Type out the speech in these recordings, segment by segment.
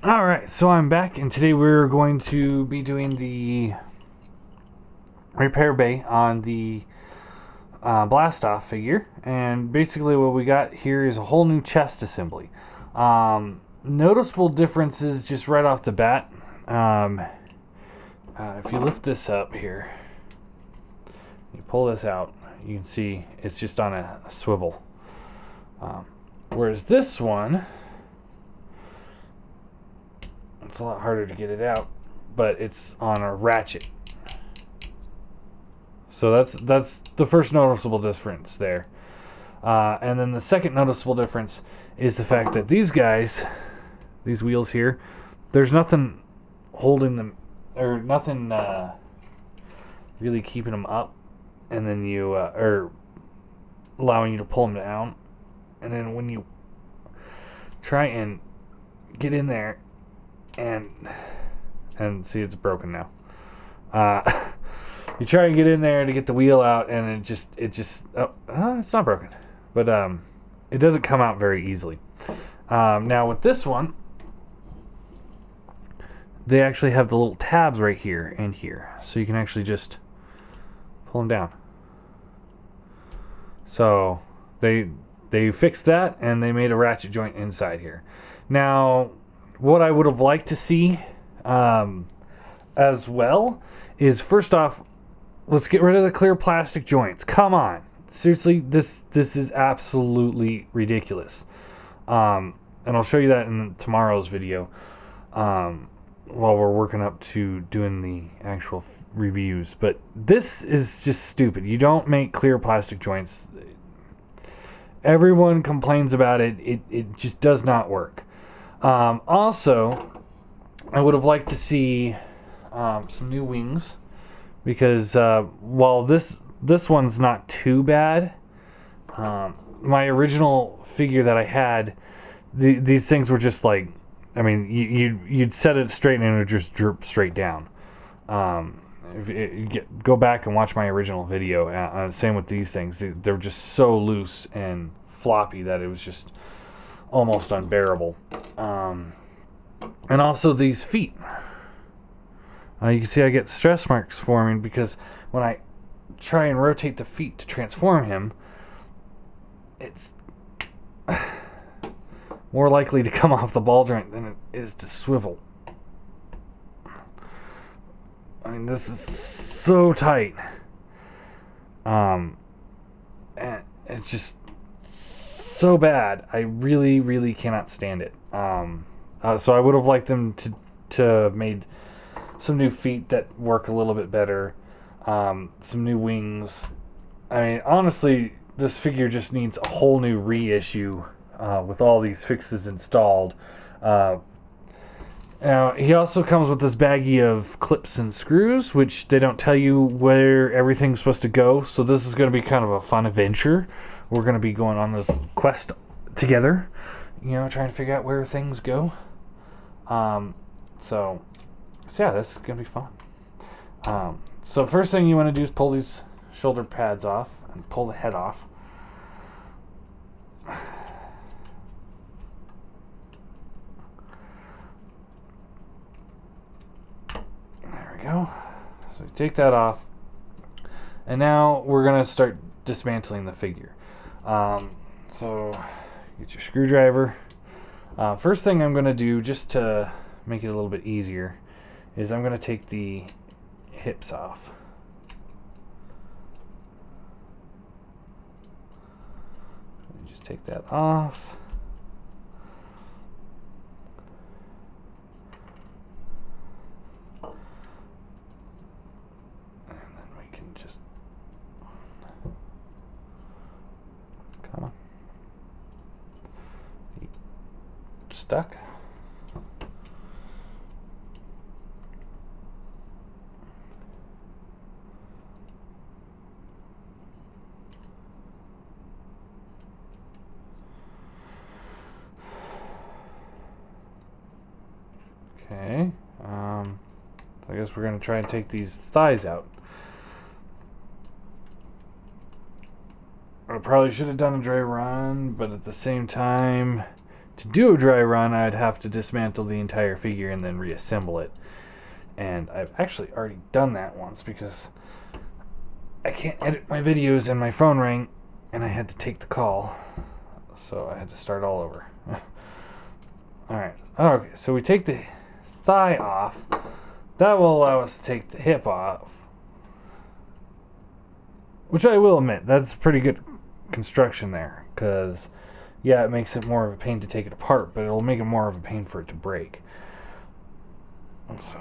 Alright, so I'm back, and today we're going to be doing the repair bay on the Blastoff figure. And basically what we got here is a whole new chest assembly. Noticeable differences just right off the bat. If you lift this up here, you pull this out, you can see it's just on a swivel. Whereas this one, it's a lot harder to get it out, but it's on a ratchet. So that's the first noticeable difference there. And then the second noticeable difference is the fact that these guys, these wheels here, there's nothing holding them, or nothing really keeping them up, and then you or allowing you to pull them down. And then when you try and get in there, and see, it's broken now. You try and get in there to get the wheel out, and it's not broken, but it doesn't come out very easily. Now with this one, they actually have the little tabs right here and here, so you can actually just pull them down. So they fixed that, and they made a ratchet joint inside here. Now, what I would have liked to see as well is, first off, let's get rid of the clear plastic joints. Come on. Seriously, this is absolutely ridiculous. And I'll show you that in tomorrow's video while we're working up to doing the actual reviews. But this is just stupid. You don't make clear plastic joints. Everyone complains about it. It just does not work. Also, I would have liked to see some new wings, because while this one's not too bad, my original figure that I had, these things were just like, I mean, you'd set it straight and it would just droop straight down. Go back and watch my original video. Same with these things. They're just so loose and floppy that it was just almost unbearable. And also these feet. You can see I get stress marks forming because when I try and rotate the feet to transform him, it's more likely to come off the ball joint than it is to swivel. I mean, this is so tight. And it's just so bad. I really cannot stand it. So I would have liked them to made some new feet that work a little bit better, some new wings. I mean, honestly, this figure just needs a whole new reissue with all these fixes installed. Now, he also comes with this baggie of clips and screws, which they don't tell you where everything's supposed to go. So this is going to be kind of a fun adventure. We're going to be going on this quest together, you know, trying to figure out where things go. So yeah, this is going to be fun. So first thing you want to do is pull these shoulder pads off and pull the head off. There we go. So you take that off, and now we're going to start dismantling the figure. So get your screwdriver. First thing I'm going to do, just to make it a little bit easier, is I'm going to take the hips off. Just take that off. And then we can just, come on. Stuck. Okay, I guess we're going to try and take these thighs out. I probably should have done a dry run, but at the same time, to do a dry run, I'd have to dismantle the entire figure and then reassemble it. And I've actually already done that once because I can't edit my videos and my phone rang and I had to take the call. So I had to start all over. Alright, okay, so we take the thigh off. That will allow us to take the hip off. Which I will admit, that's pretty good construction there. Because, yeah, it makes it more of a pain to take it apart, but it'll make it more of a pain for it to break. So,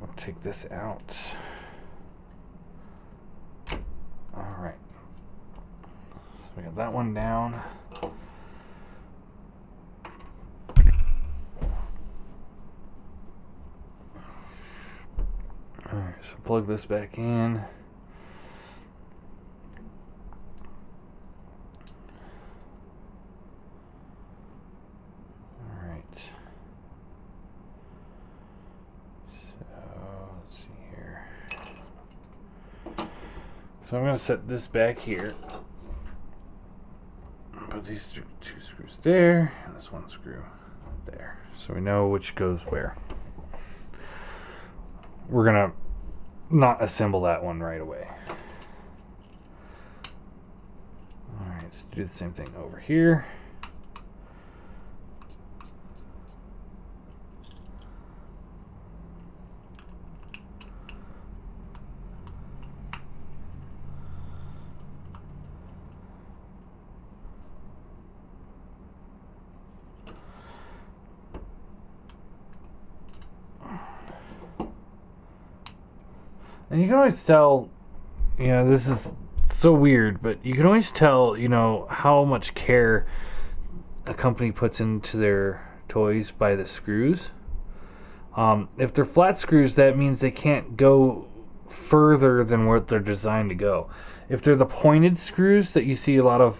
I'll take this out. Alright. So we got that one down. Alright, so plug this back in. Alright. So, let's see here. So I'm going to set this back here. Put these two screws there, and this one screw there. So we know which goes where. We're going to not assemble that one right away. Alright, let's do the same thing over here. And you can always tell, you know, this is so weird, but you can always tell, you know, how much care a company puts into their toys by the screws. If they're flat screws, that means they can't go further than what they're designed to go. If they're the pointed screws that you see a lot of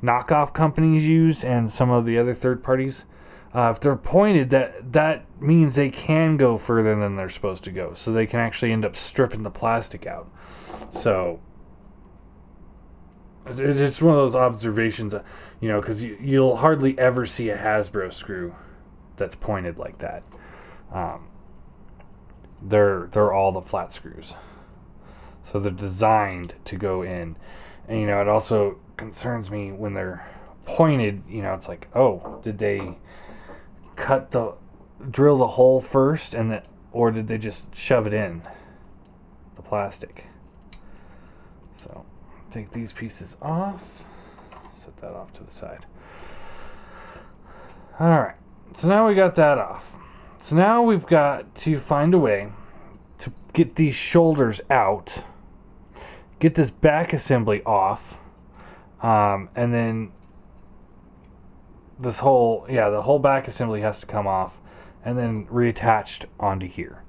knockoff companies use and some of the other third parties, if they're pointed, that means they can go further than they're supposed to go. So they can actually end up stripping the plastic out. So it's one of those observations, you know, because you'll hardly ever see a Hasbro screw that's pointed like that. They're all the flat screws. So they're designed to go in. And, you know, it also concerns me when they're pointed, you know, it's like, oh, did they drill the hole first or did they just shove it in the plastic? So take these pieces off, set that off to the side. Alright, so now we got that off. So now we've got to find a way to get these shoulders out, get this back assembly off, and then the whole back assembly has to come off and then reattached onto here.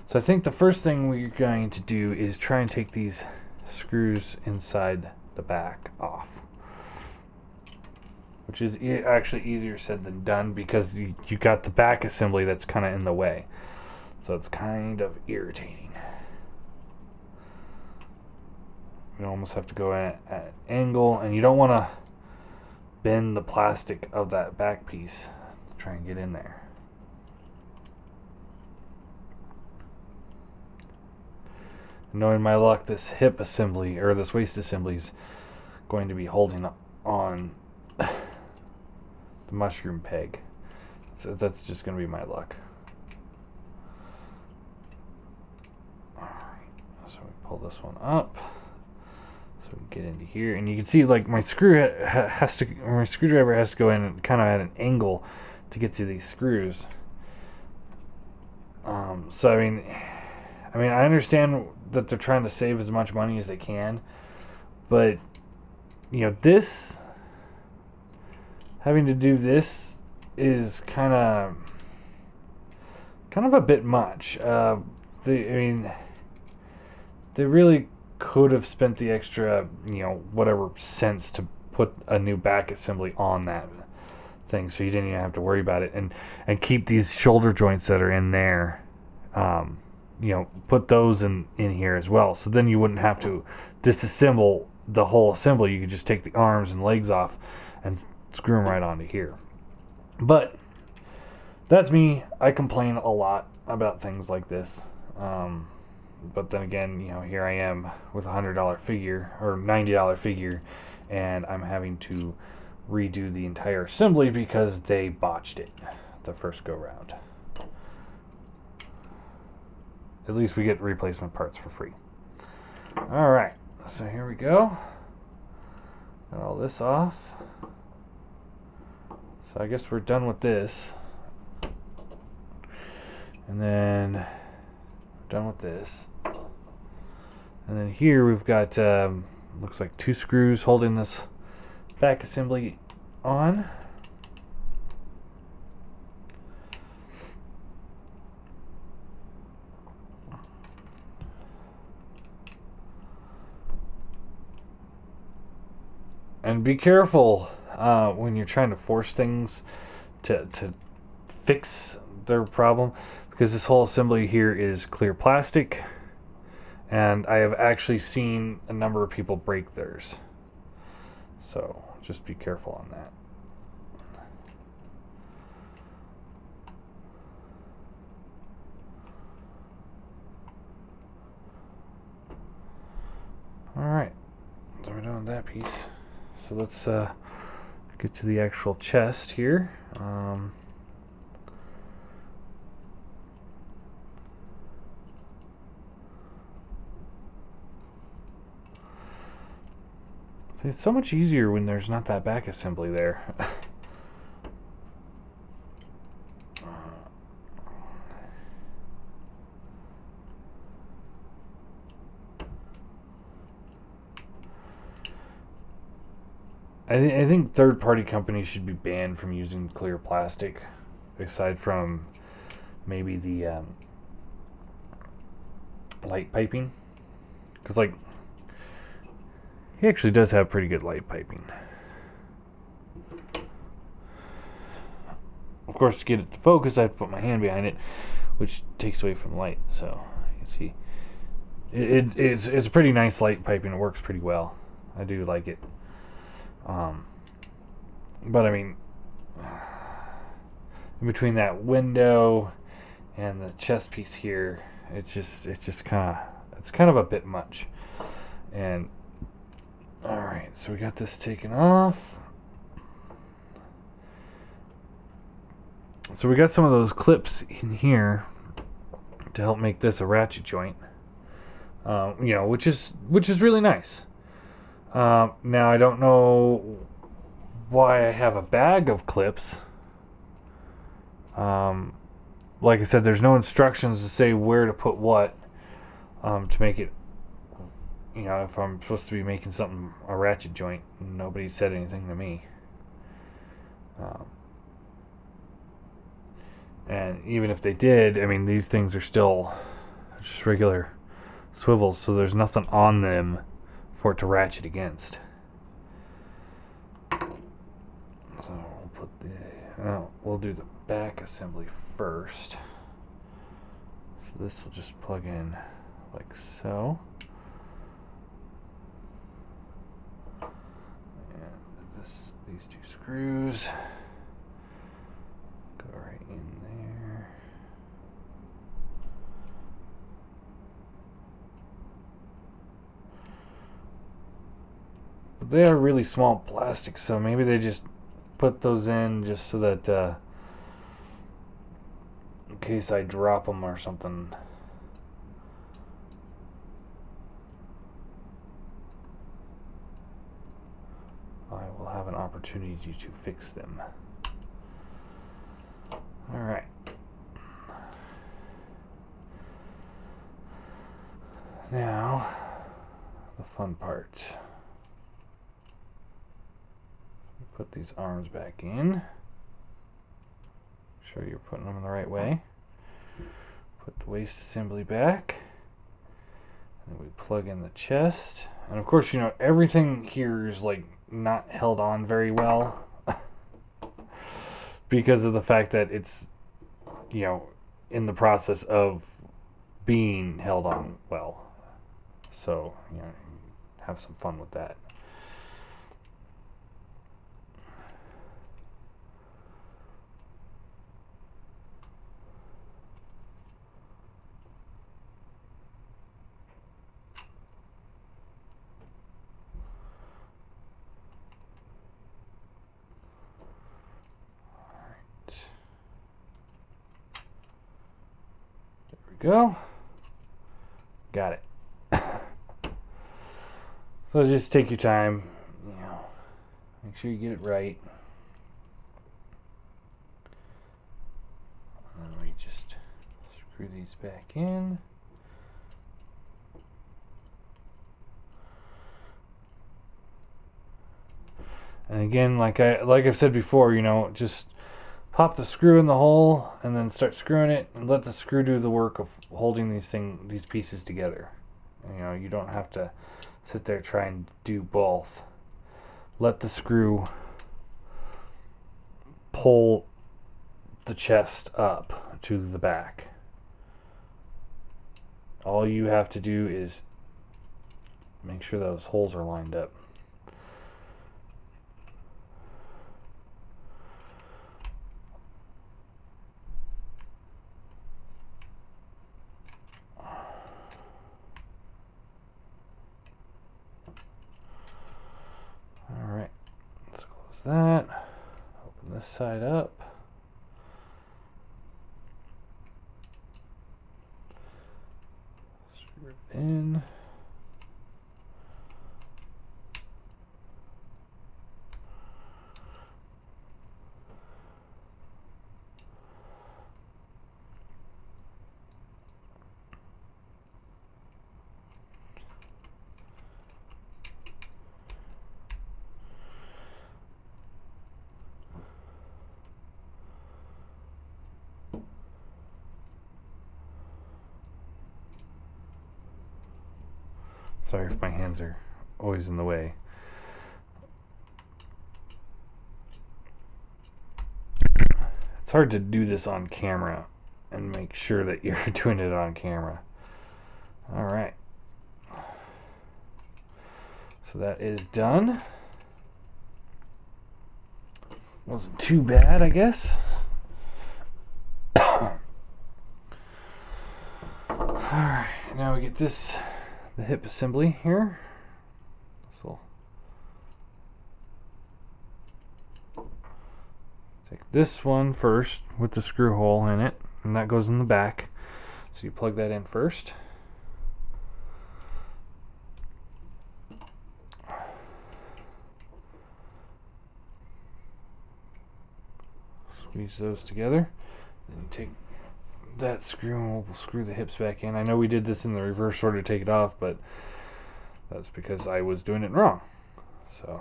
So I think the first thing we're going to do is try and take these screws inside the back off, which is actually easier said than done because you got the back assembly that's kind of in the way. So it's kind of irritating. You almost have to go at an angle, and you don't want to bend the plastic of that back piece to try and get in there. Knowing my luck, this hip assembly or this waist assembly is going to be holding on the mushroom peg. So that's just going to be my luck. Alright, so we pull this one up. So we get into here, and you can see like my screwdriver has to go in kind of at an angle to get to these screws. So I mean, I understand that they're trying to save as much money as they can, but you know, having to do this is kind of a bit much. They really could have spent the extra, you know, whatever cents to put a new back assembly on that thing, so you didn't even have to worry about it, and keep these shoulder joints that are in there, you know, put those in here as well, so then you wouldn't have to disassemble the whole assembly. You could just take the arms and legs off and screw them right onto here. But that's me. I complain a lot about things like this. But then again, you know, here I am with a $100 figure or $90 figure, and I'm having to redo the entire assembly because they botched it the first go round. At least we get replacement parts for free. Alright, so here we go. Got all this off. So I guess we're done with this. And then done with this. And then here we've got looks like 2 screws holding this back assembly on. And be careful when you're trying to force things to fix their problem, because this whole assembly here is clear plastic, and I have actually seen a number of people break theirs. So just be careful on that. Alright, so we're done with that piece. So let's get to the actual chest here. See, it's so much easier when there's not that back assembly there. I think third-party companies should be banned from using clear plastic, aside from maybe the light piping, because like he actually does have pretty good light piping. Of course, to get it to focus, I have to put my hand behind it, which takes away from light. So you can see it's a pretty nice light piping. It works pretty well. I do like it. But I mean, in between that window and the chest piece here, it's just kind of a bit much. And all right, so we got this taken off. So we got some of those clips in here to help make this a ratchet joint. You know, which is really nice. Now I don't know why I have a bag of clips. Like I said, there's no instructions to say where to put what to make it, you know, if I'm supposed to be making something a ratchet joint. Nobody said anything to me. And even if they did, I mean, these things are still just regular swivels, so there's nothing on them for it to ratchet against. So we'll put we'll do the back assembly first. So this will just plug in like so. And these 2 screws go right in there. But they are really small plastic, so maybe they just put those in just so that in case I drop them or something, I will have an opportunity to fix them. Alright. Now, the fun part. Put these arms back in. Make sure you're putting them in the right way. Put the waist assembly back. And we plug in the chest. And of course, you know, everything here is like not held on very well because of the fact that it's, you know, in the process of being held on well. So, you know, have some fun with that. we go. Got it. So just take your time, you know, make sure you get it right. And then we just screw these back in. And again, like I've said before, you know, just pop the screw in the hole and then start screwing it and let the screw do the work of holding these pieces together. You know, you don't have to sit there trying and do both. Let the screw pull the chest up to the back. All you have to do is make sure those holes are lined up. Alright, let's close that. Open this side up. Screw it in. Sorry if my hands are always in the way. It's hard to do this on camera and make sure that you're doing it on camera. Alright. So that is done. Wasn't too bad, I guess. Alright, now we get this, the hip assembly here. So take this one first with the screw hole in it, and that goes in the back. So you plug that in first. Squeeze those together. Then you take that screw and we'll screw the hips back in. I know we did this in the reverse order to take it off, but that's because I was doing it wrong. So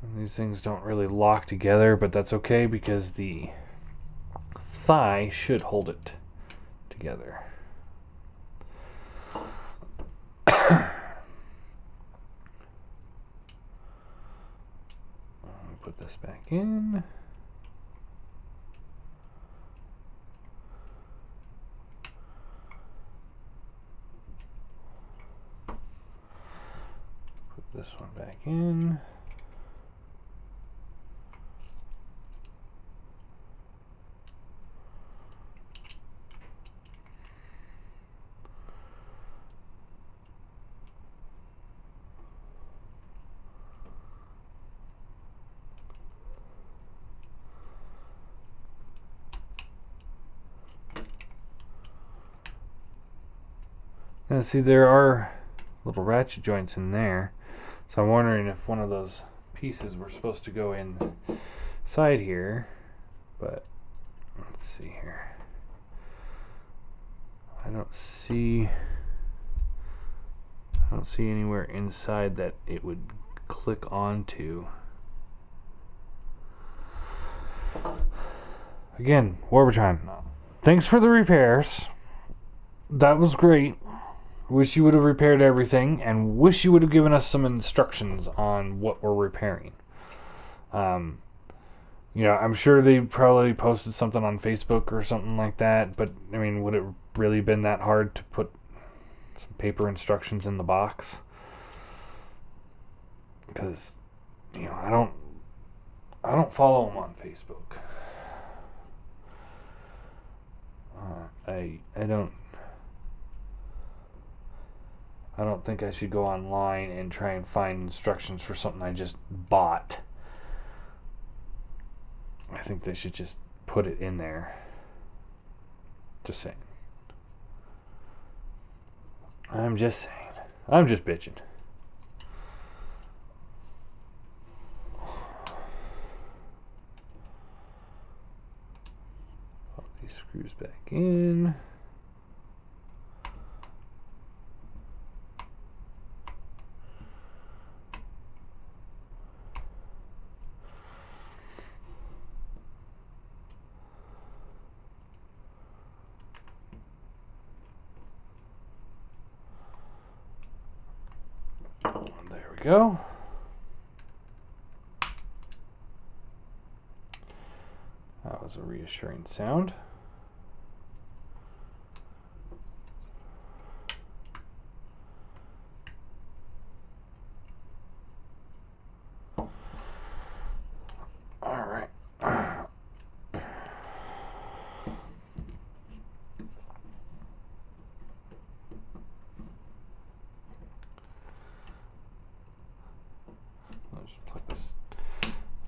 and these things don't really lock together, but that's okay because the thigh should hold it together. Put this back in. Put this one back in. Now see, there are little ratchet joints in there, so I'm wondering if one of those pieces were supposed to go inside here, but let's see here. I don't see anywhere inside that it would click onto. Again, Warbotron, thanks for the repairs. That was great. Wish you would have repaired everything, and wish you would have given us some instructions on what we're repairing. You know, I'm sure they probably posted something on Facebook or something like that, but I mean, would it really been that hard to put some paper instructions in the box? Because, you know, I don't follow them on Facebook. I don't. I don't think I should go online and try and find instructions for something I just bought. I think they should just put it in there. Just saying. I'm just saying. I'm just bitching. Pop these screws back in. There we go. That was a reassuring sound. All right. Let's plug this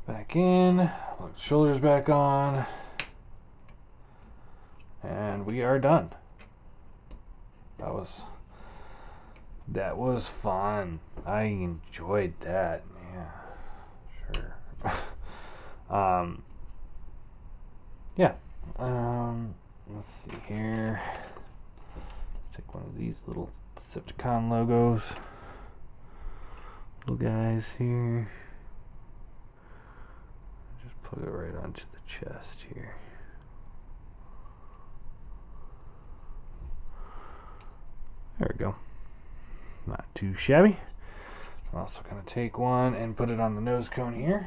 back in. Plug the shoulders back on. And we are done. That was fun. I enjoyed that. Yeah, sure. Yeah. Let's see here. Take one of these little Decepticon logos. Little guys here. Just plug it right onto the chest here. There we go. Not too shabby. I'm also going to take one and put it on the nose cone here.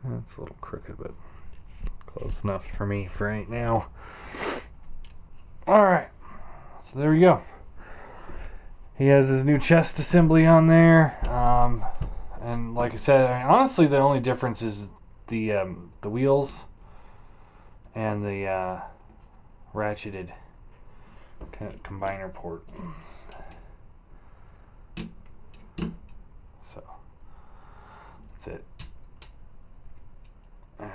That's a little crooked, but close enough for me for right now. Alright, so there we go. He has his new chest assembly on there. And like I said, honestly, the only difference is the wheels and the ratcheted kind of combiner port. So that's it. And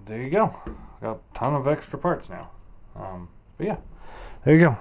there you go. Got a ton of extra parts now. But yeah, there you go.